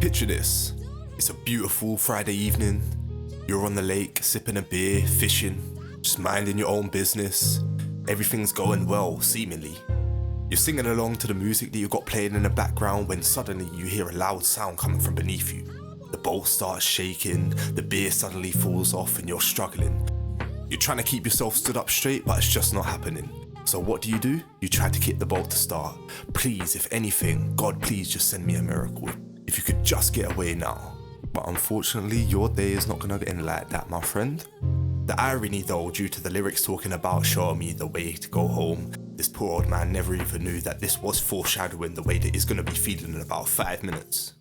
Picture this, it's a beautiful Friday evening, you're on the lake sipping a beer, fishing, just minding your own business, everything's going well, seemingly. You're singing along to the music that you got playing in the background when suddenly you hear a loud sound coming from beneath you. The boat starts shaking, the beer suddenly falls off and you're struggling. You're trying to keep yourself stood up straight, but it's just not happening. So what do? You try to kick the boat to start. Please, if anything, God please just send me a miracle. If you could just get away now. But unfortunately, your day is not gonna end like that, my friend. The irony though, due to the lyrics talking about showing me the way to go home, this poor old man never even knew that this was foreshadowing the way that he's gonna be feeling in about 5 minutes.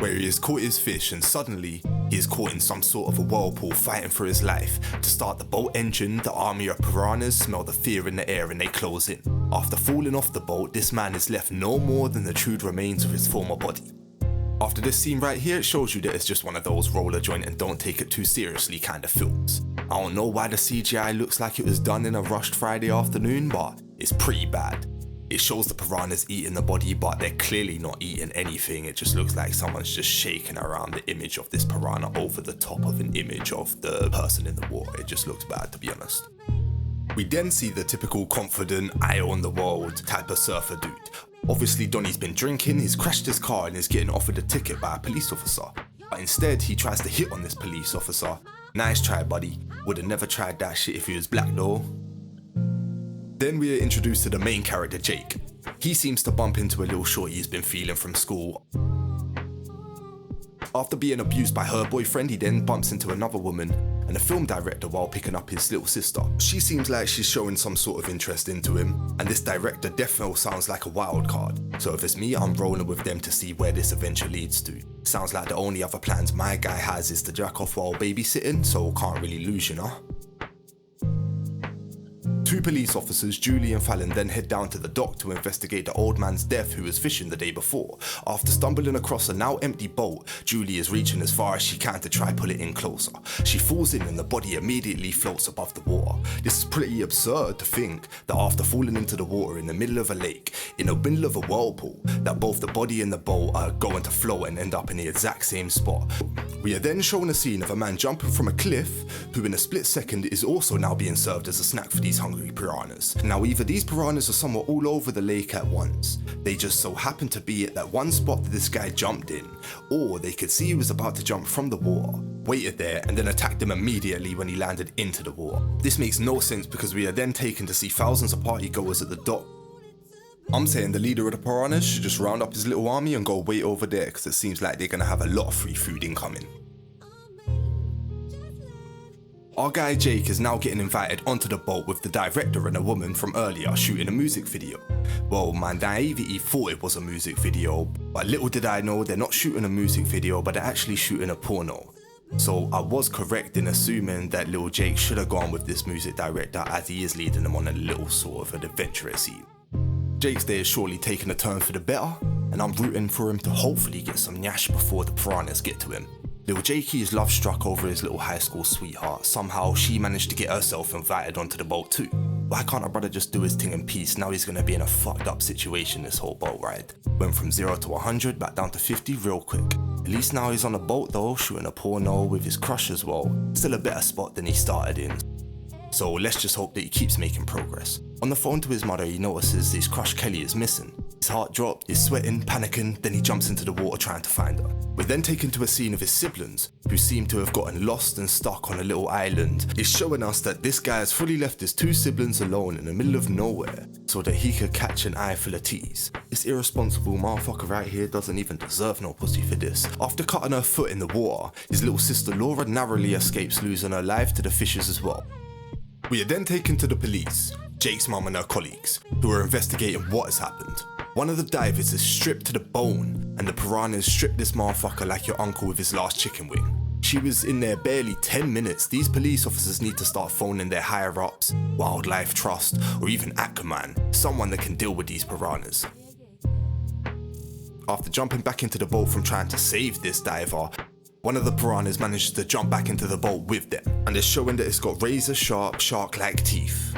Where he has caught his fish and suddenly he is caught in some sort of a whirlpool fighting for his life. To start the boat engine, the army of piranhas smell the fear in the air and they close in. After falling off the boat, this man is left no more than the chewed remains of his former body. After this scene right here, it shows you that it's just one of those roller joint and don't take it too seriously kind of films. I don't know why the CGI looks like it was done in a rushed Friday afternoon, but it's pretty bad. It shows the piranhas eating the body, but they're clearly not eating anything. It just looks like someone's just shaking around the image of this piranha over the top of an image of the person in the water. It just looks bad, to be honest. We then see the typical confident, I own the world type of surfer dude. Obviously Donnie's been drinking, he's crashed his car and is getting offered a ticket by a police officer. But instead he tries to hit on this police officer. Nice try, buddy. Would've never tried that shit if he was black though. Then we are introduced to the main character, Jake. He seems to bump into a little shorty he's been feeling from school. After being abused by her boyfriend, he then bumps into another woman and a film director while picking up his little sister. She seems like she's showing some sort of interest into him, and this director definitely sounds like a wild card. So if it's me, I'm rolling with them to see where this adventure leads to. Sounds like the only other plans my guy has is to jack off while babysitting, so can't really lose, you know? Two police officers, Julie and Fallon, then head down to the dock to investigate the old man's death who was fishing the day before. After stumbling across a now empty boat, Julie is reaching as far as she can to try pull it in closer. She falls in and the body immediately floats above the water. This is pretty absurd to think that after falling into the water in the middle of a lake, in the middle of a whirlpool, that both the body and the boat are going to float and end up in the exact same spot. We are then shown a scene of a man jumping from a cliff, who in a split second is also now being served as a snack for these hungry piranhas. Now either these piranhas are somewhere all over the lake at once, they just so happen to be at that one spot that this guy jumped in, or they could see he was about to jump from the water, waited there and then attacked him immediately when he landed into the water. This makes no sense because we are then taken to see thousands of party goers at the dock. I'm saying the leader of the piranhas should just round up his little army and go wait over there because it seems like they're gonna have a lot of free food incoming. Our guy Jake is now getting invited onto the boat with the director and a woman from earlier shooting a music video. Well, my naivety thought it was a music video, but little did I know they're not shooting a music video, but they're actually shooting a porno. So I was correct in assuming that little Jake should have gone with this music director as he is leading them on a little sort of an adventurous scene. Jake's day is surely taking a turn for the better, and I'm rooting for him to hopefully get some nyash before the piranhas get to him. Little Jakey is love struck over his little high school sweetheart. Somehow she managed to get herself invited onto the boat too. Why can't our brother just do his thing in peace? Now he's gonna be in a fucked up situation this whole boat ride. Went from 0 to 100 back down to 50 real quick. At least now he's on a boat though, shooting a porno with his crush as well. Still a better spot than he started in. So let's just hope that he keeps making progress. On the phone to his mother, he notices his crush Kelly is missing. His heart dropped, he's sweating, panicking, then he jumps into the water trying to find her. We're then taken to a scene of his siblings, who seem to have gotten lost and stuck on a little island. It's showing us that this guy has fully left his two siblings alone in the middle of nowhere, so that he could catch an eye full of teas. This irresponsible motherfucker right here doesn't even deserve no pussy for this. After cutting her foot in the water, his little sister Laura narrowly escapes losing her life to the fishes as well. We are then taken to the police, Jake's mum and her colleagues, who are investigating what has happened. One of the divers is stripped to the bone, and the piranhas stripped this motherfucker like your uncle with his last chicken wing. She was in there barely 10 minutes. These police officers need to start phoning their higher ups, Wildlife Trust, or even Aquaman, someone that can deal with these piranhas. After jumping back into the boat from trying to save this diver, one of the piranhas manages to jump back into the boat with them, and it's showing that it's got razor sharp, shark-like teeth.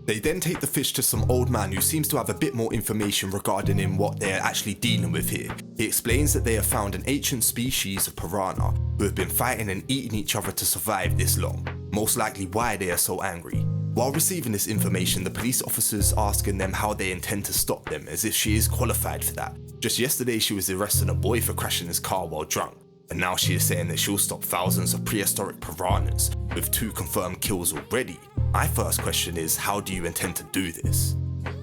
They then take the fish to some old man who seems to have a bit more information regarding what they're actually dealing with here. He explains that they have found an ancient species of piranha who have been fighting and eating each other to survive this long, most likely why they are so angry. While receiving this information, the police officers asking them how they intend to stop them, as if she is qualified for that. Just yesterday she was arresting a boy for crashing his car while drunk, and now she is saying that she'll stop thousands of prehistoric piranhas, with 2 confirmed kills already. My first question is, how do you intend to do this?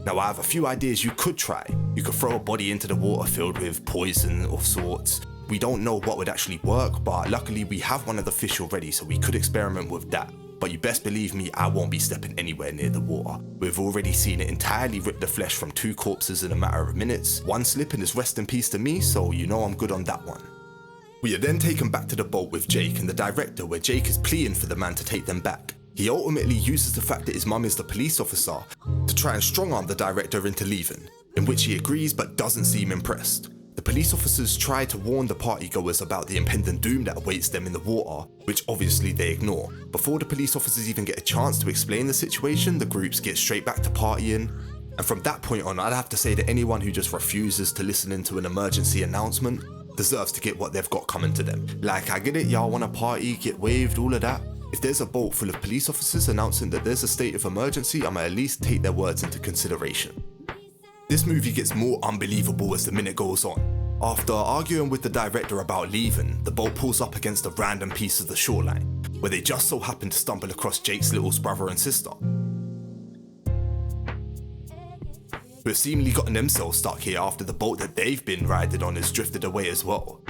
Now I have a few ideas you could try. You could throw a body into the water filled with poison of sorts. We don't know what would actually work, but luckily we have one of the fish already, so we could experiment with that. But you best believe me, I won't be stepping anywhere near the water. We've already seen it entirely rip the flesh from 2 corpses in a matter of minutes. One slip and is rest in peace to me, so you know I'm good on that one. We are then taken back to the boat with Jake and the director, where Jake is pleading for the man to take them back. He ultimately uses the fact that his mum is the police officer to try and strong-arm the director into leaving, in which he agrees but doesn't seem impressed. The police officers try to warn the partygoers about the impending doom that awaits them in the water, which obviously they ignore. Before the police officers even get a chance to explain the situation, the groups get straight back to partying. And from that point on, I'd have to say that anyone who just refuses to listen into an emergency announcement deserves to get what they've got coming to them. Like, I get it, y'all wanna party, get waved, all of that. If there's a boat full of police officers announcing that there's a state of emergency, I'ma at least take their words into consideration. This movie gets more unbelievable as the minute goes on. After arguing with the director about leaving, the boat pulls up against a random piece of the shoreline, where they just so happen to stumble across Jake's little brother and sister, who have seemingly gotten themselves stuck here after the boat that they've been riding on has drifted away as well.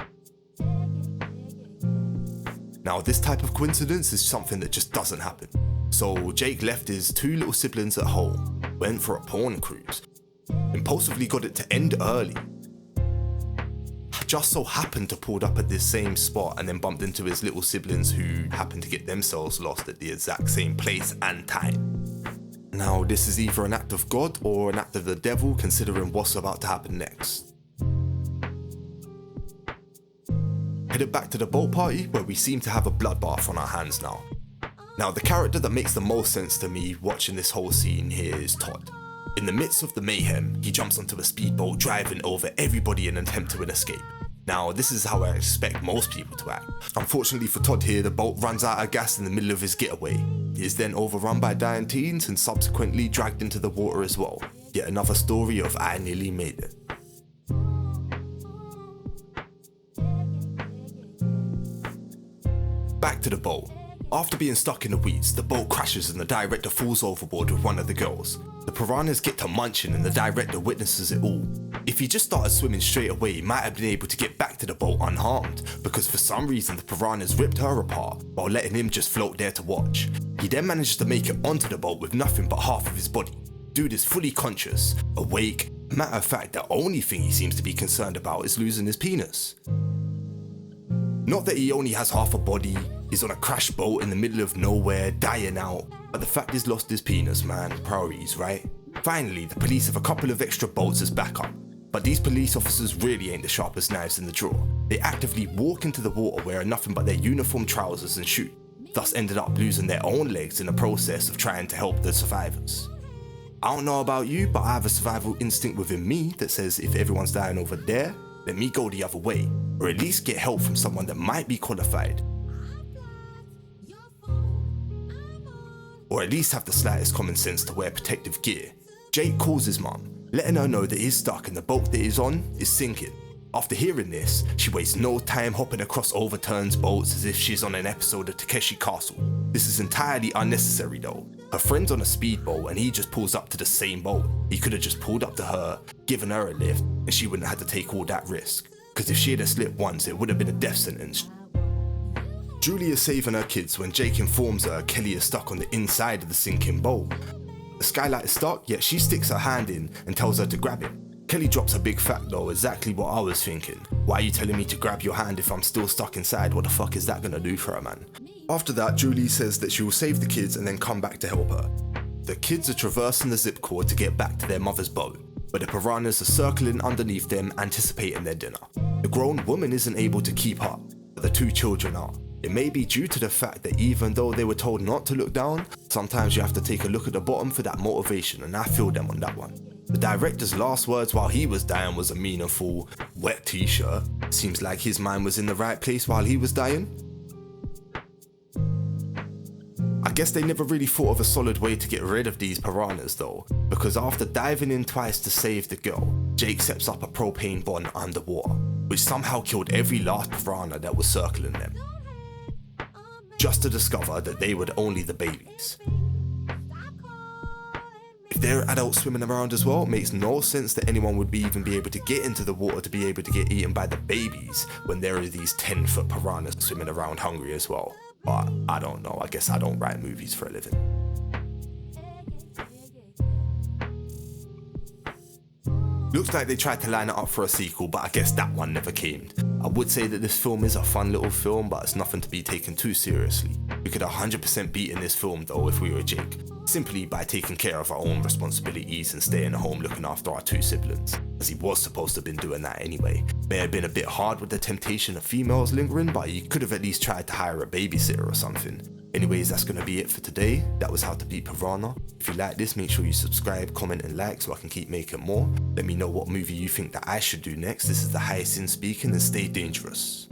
Now this type of coincidence is something that just doesn't happen. So Jake left his 2 little siblings at home, went for a porn cruise, impulsively got it to end early, just so happened to pulled up at this same spot and then bumped into his little siblings who happened to get themselves lost at the exact same place and time. Now this is either an act of God or an act of the devil, considering what's about to happen next. Headed back to the boat party, where we seem to have a bloodbath on our hands now. Now the character that makes the most sense to me watching this whole scene here is Todd. In the midst of the mayhem, he jumps onto a speedboat driving over everybody in an attempt to escape. Now this is how I expect most people to act. Unfortunately for Todd here, the boat runs out of gas in the middle of his getaway. He is then overrun by dying teens and subsequently dragged into the water as well. Yet another story of I nearly made it. Back to the boat. After being stuck in the weeds, the boat crashes and the director falls overboard with one of the girls. The piranhas get to munching and the director witnesses it all. If he just started swimming straight away, he might have been able to get back to the boat unharmed, because for some reason the piranhas ripped her apart while letting him just float there to watch. He then manages to make it onto the boat with nothing but half of his body. Dude is fully conscious, awake. Matter of fact, the only thing he seems to be concerned about is losing his penis. Not that he only has half a body, he's on a crashed boat in the middle of nowhere, dying out, but the fact he's lost his penis, man, priorities, right? Finally, the police have a couple of extra boats as backup, but these police officers really ain't the sharpest knives in the drawer. They actively walk into the water wearing nothing but their uniform trousers and shoot, thus ended up losing their own legs in the process of trying to help the survivors. I don't know about you, but I have a survival instinct within me that says if everyone's dying over there, let me go the other way, or at least get help from someone that might be qualified. Or at least have the slightest common sense to wear protective gear. Jake calls his mum, letting her know that he's stuck and the boat that he's on is sinking. After hearing this, she wastes no time hopping across overturned boats as if she's on an episode of Takeshi Castle. This is entirely unnecessary though. Her friend's on a speedboat and he just pulls up to the same boat. He could have just pulled up to her, given her a lift, and she wouldn't have had to take all that risk. Because if she had slipped once, it would have been a death sentence. Julie is saving her kids when Jake informs her Kelly is stuck on the inside of the sinking boat. The skylight is stuck, yet she sticks her hand in and tells her to grab it. Kelly drops a big fact though, exactly what I was thinking. Why are you telling me to grab your hand if I'm still stuck inside? What the fuck is that gonna do for her, man? After that, Julie says that she will save the kids and then come back to help her. The kids are traversing the zip cord to get back to their mother's boat, but the piranhas are circling underneath them, anticipating their dinner. The grown woman isn't able to keep up, but the 2 children are. It may be due to the fact that even though they were told not to look down, sometimes you have to take a look at the bottom for that motivation, and I feel them on that one. The director's last words while he was dying was a meaningful, wet t-shirt. Seems like his mind was in the right place while he was dying. I guess they never really thought of a solid way to get rid of these piranhas though, because after diving in twice to save the girl, Jake sets up a propane bomb underwater, which somehow killed every last piranha that was circling them, just to discover that they were only the babies. If there are adults swimming around as well, it makes no sense that anyone would even be able to get into the water to be able to get eaten by the babies when there are these 10-foot piranhas swimming around hungry as well. But I don't know, I guess I don't write movies for a living. Looks like they tried to line it up for a sequel, but I guess that one never came. I would say that this film is a fun little film, but it's nothing to be taken too seriously. We could 100% beat in this film though if we were Jake, simply by taking care of our own responsibilities and staying at home looking after our 2 siblings, as he was supposed to have been doing that anyway. May have been a bit hard with the temptation of females lingering, but he could have at least tried to hire a babysitter or something. Anyways, that's going to be it for today. That was How to Beat Pirahna. If you like this, make sure you subscribe, comment and like so I can keep making more. Let me know what movie you think that I should do next. This is the Hyacinth speaking, and stay dangerous.